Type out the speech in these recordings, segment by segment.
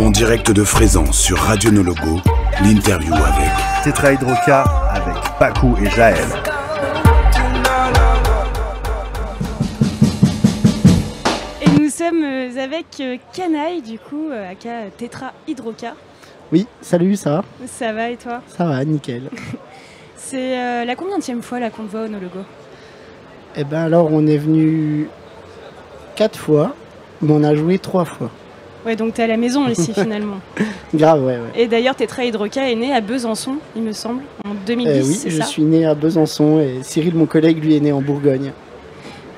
En direct de Frézan sur Radio Nologo, l'interview avec Tétrahydroka avec Bakou et Jaël. Et nous sommes avec Canaille, du coup, aka Tétrahydroka. Oui, salut, ça va? Ça va et toi? Ça va, nickel. C'est la combienième fois là qu'on te voit au Nologo? Eh ben alors, on est venu 4 fois, mais on a joué 3 fois. Ouais, donc t'es à la maison ici finalement. Grave, ouais. Et d'ailleurs, Tétrahydroka est né à Besançon, il me semble, en 2010, Oui, c'est je ça? suis né à Besançon et Cyril, mon collègue, lui est né en Bourgogne.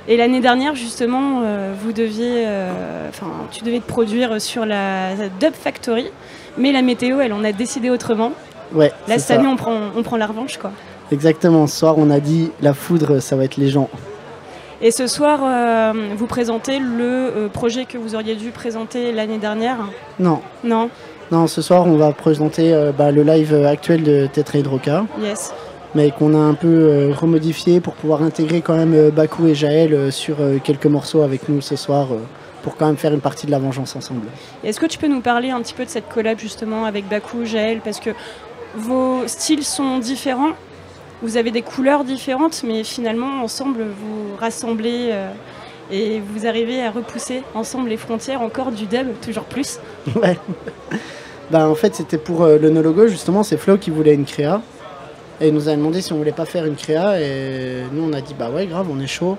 Et l'année dernière, justement, tu devais te produire sur la Dub Factory, mais la météo, elle en a décidé autrement. Ouais, Là, c'est cette année, ça. on prend la revanche, quoi. Exactement, ce soir, on a dit la foudre, ça va être les gens. Et ce soir, vous présentez le projet que vous auriez dû présenter l'année dernière? Non, Non? non, ce soir, on va présenter le live actuel de Tétrahydroka, Yes. mais qu'on a un peu remodifié pour pouvoir intégrer quand même Bakou et Jaël sur quelques morceaux avec nous ce soir, pour quand même faire une partie de la vengeance ensemble. Est-ce que tu peux nous parler un petit peu de cette collab justement avec Bakou, Jaël, parce que vos styles sont différents, vous avez des couleurs différentes, mais finalement ensemble vous rassemblez et vous arrivez à repousser ensemble les frontières encore du dub, toujours plus. Ouais. En fait, c'était pour le Nologo, justement, c'est Flo qui voulait une créa. Et il nous a demandé si on voulait pas faire une créa. Et nous, on a dit, bah ouais, grave, on est chaud.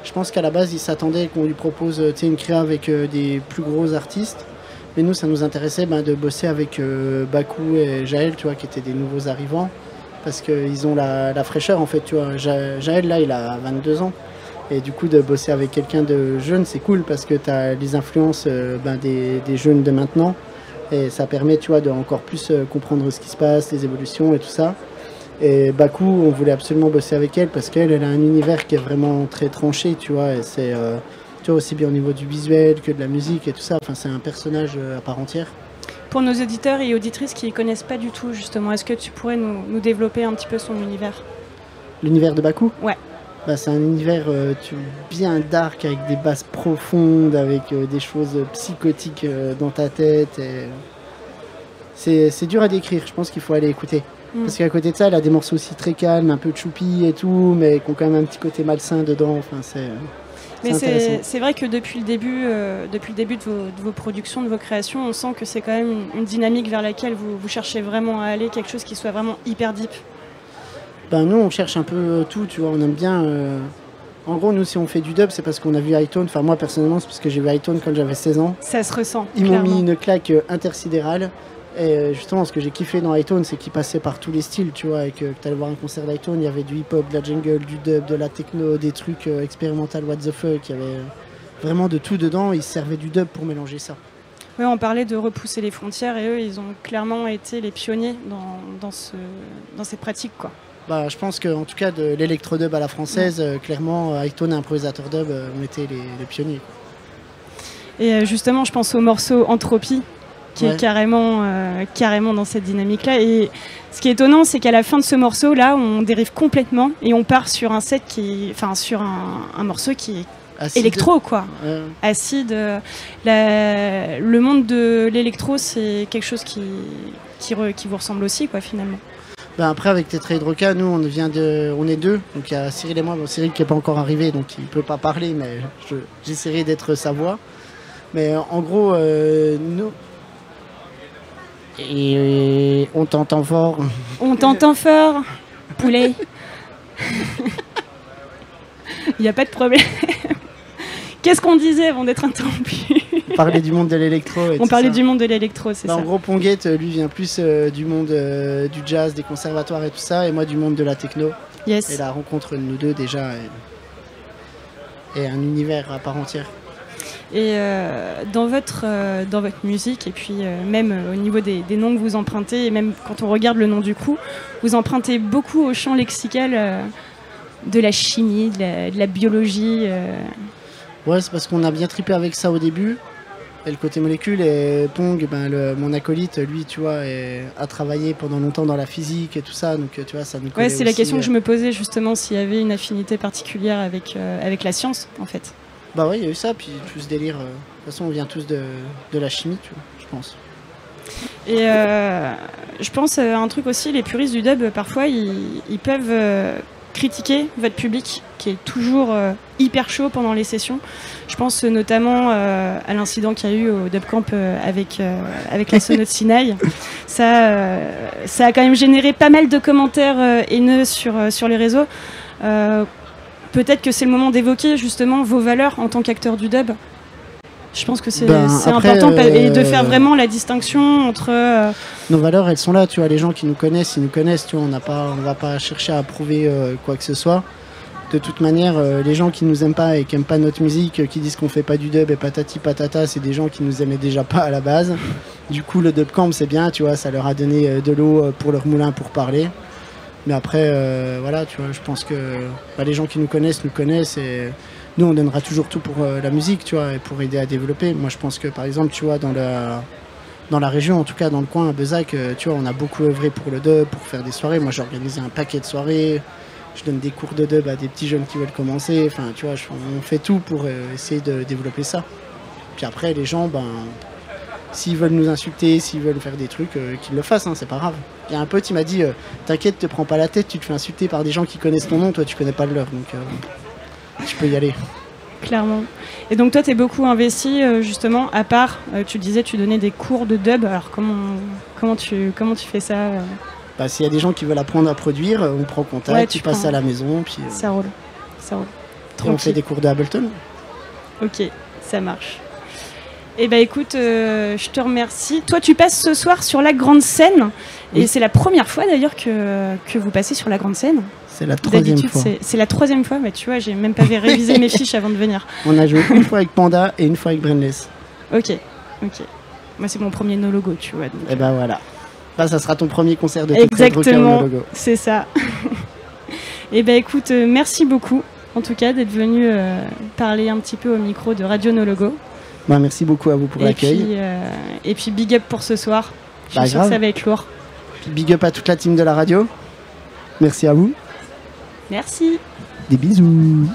Je pense qu'à la base, il s'attendait qu'on lui propose une créa avec des plus gros artistes. Mais nous, ça nous intéressait de bosser avec Bakou et Jaël, tu vois, qui étaient des nouveaux arrivants. Parce qu'ils ont la fraîcheur, en fait, tu vois. Jaël, là, il a 22 ans. Et du coup, de bosser avec quelqu'un de jeune, c'est cool parce que tu as les influences des jeunes de maintenant. Et ça permet, tu vois, de encore plus comprendre ce qui se passe, les évolutions et tout ça. Et Bakou, on voulait absolument bosser avec elle parce qu'elle a un univers qui est vraiment très tranché, tu vois. Et c'est, tu vois, aussi bien au niveau du visuel que de la musique et tout ça. Enfin, c'est un personnage à part entière. Pour nos auditeurs et auditrices qui ne connaissent pas du tout justement, est-ce que tu pourrais nous développer un petit peu son univers? L'univers de Bakou? Ouais. C'est un univers bien dark, avec des basses profondes, avec des choses psychotiques dans ta tête. Et c'est dur à décrire, je pense qu'il faut aller écouter. Parce qu'à côté de ça, elle a des morceaux aussi très calmes, un peu choupi et tout, mais qui ont quand même un petit côté malsain dedans. Enfin, mais c'est vrai que depuis le début de vos productions, de vos créations, on sent que c'est quand même une dynamique vers laquelle vous cherchez vraiment à aller, quelque chose qui soit vraiment hyper deep. Nous, on cherche un peu tout, tu vois, on aime bien... En gros, nous, si on fait du dub, c'est parce qu'on a vu Hightone. Enfin, moi, personnellement, c'est parce que j'ai vu Hightone quand j'avais 16 ans. Ça se ressent, Ils clairement. m'ont mis une claque intersidérale. Et justement, ce que j'ai kiffé dans Hightone, c'est qu'il passait par tous les styles, tu vois, et que tu allais voir un concert d'Hightone, il y avait du hip-hop, de la jungle, du dub, de la techno, des trucs expérimental, what the fuck, il y avait vraiment de tout dedans. Ils servaient du dub pour mélanger ça. Oui, on parlait de repousser les frontières, et eux, ils ont clairement été les pionniers dans cette pratique, quoi. Je pense qu'en tout cas, de l'électro-dub à la française, clairement, Hightone et Improvisateur Dub ont été les pionniers, quoi. Et justement, je pense au morceau Entropie, qui est carrément dans cette dynamique-là. Et ce qui est étonnant, c'est qu'à la fin de ce morceau-là, on dérive complètement et on part sur un set sur un morceau qui est acide. Électro, quoi. Acide. Le monde de l'électro, c'est quelque chose qui vous ressemble aussi, quoi, finalement. Après, avec Tétrahydroka, nous, on est deux. Donc, il y a Cyril et moi. Bon, Cyril qui n'est pas encore arrivé, donc il ne peut pas parler, mais j'essaierai d'être sa voix. Mais en gros, nous... Et on t'entend fort. On t'entend fort, poulet. Il n'y a pas de problème. Qu'est-ce qu'on disait avant d'être interrompu? On parlait du monde de l'électro. On parlait du monde de l'électro, c'est ça. En gros, Ponguette, lui, vient plus du monde du jazz, des conservatoires et tout ça, et moi du monde de la techno. Yes. Et la rencontre de nous deux, déjà, est un univers à part entière. Et dans votre musique, et puis même au niveau des noms que vous empruntez, et même quand on regarde le nom du coup, vous empruntez beaucoup au champ lexical de la chimie, de la biologie. Ouais, c'est parce qu'on a bien trippé avec ça au début. Et le côté molécule, et Pong, mon acolyte, lui, tu vois, a travaillé pendant longtemps dans la physique et tout ça, donc tu vois, ça nous collait. Ouais, c'est la question que je me posais justement, s'il y avait une affinité particulière avec la science, en fait. Ouais, il y a eu ça, puis tout ce délire. De toute façon, on vient tous de la chimie, tu vois, je pense. Et je pense à un truc aussi, les puristes du dub, parfois, ils peuvent critiquer votre public, qui est toujours hyper chaud pendant les sessions. Je pense notamment à l'incident qu'il y a eu au Dub Camp avec la sono de Sinaï. Ça a quand même généré pas mal de commentaires haineux sur les réseaux. Peut-être que c'est le moment d'évoquer justement vos valeurs en tant qu'acteur du dub. Je pense que c'est important et de faire vraiment la distinction entre... Nos valeurs, elles sont là, tu vois, les gens qui nous connaissent, ils nous connaissent, tu vois, on va pas chercher à prouver quoi que ce soit. De toute manière, les gens qui nous aiment pas et qui aiment pas notre musique, qui disent qu'on fait pas du dub et patati patata, c'est des gens qui nous aimaient déjà pas à la base. Du coup, le Dub Camp, c'est bien, tu vois, ça leur a donné de l'eau pour leur moulin pour parler. Mais après, voilà, tu vois, je pense que les gens qui nous connaissent et nous, on donnera toujours tout pour la musique, tu vois, et pour aider à développer. Moi, je pense que, par exemple, tu vois, dans la région, en tout cas dans le coin, à Bezac, tu vois, on a beaucoup œuvré pour le dub, pour faire des soirées. Moi, j'ai organisé un paquet de soirées. Je donne des cours de dub à des petits jeunes qui veulent commencer. Enfin, tu vois, on fait tout pour essayer de développer ça. Puis après, les gens, s'ils veulent nous insulter, s'ils veulent faire des trucs, qu'ils le fassent, hein, c'est pas grave. Il y a un pote, il m'a dit, t'inquiète, te prends pas la tête, tu te fais insulter par des gens qui connaissent ton nom, toi tu connais pas le leur, donc tu peux y aller. Clairement. Et donc toi, t'es beaucoup investi justement, à part, tu disais, tu donnais des cours de dub, alors comment tu fais ça S'il y a des gens qui veulent apprendre à produire, on prend contact, ouais, tu passes à la maison, puis... Ça roule. On fait des cours de Ableton. Ok, ça marche. Eh ben écoute, je te remercie. Toi, tu passes ce soir sur la grande scène, oui. Et c'est la première fois d'ailleurs que vous passez sur la grande scène. C'est la troisième fois. C'est la troisième fois, mais tu vois, j'ai même pas révisé mes fiches avant de venir. On a joué une fois avec Panda et une fois avec Brainless. Ok. Moi, c'est mon premier no logo, tu vois. Donc, et ben voilà. Là, ça sera ton premier concert de exactement, c'est ça. Et ben écoute, merci beaucoup, en tout cas, d'être venu parler un petit peu au micro de Radio No Logo. Merci beaucoup à vous pour l'accueil. Et puis big up pour ce soir. Je suis sûre que ça va être lourd. Puis big up à toute la team de la radio. Merci à vous. Merci. Des bisous.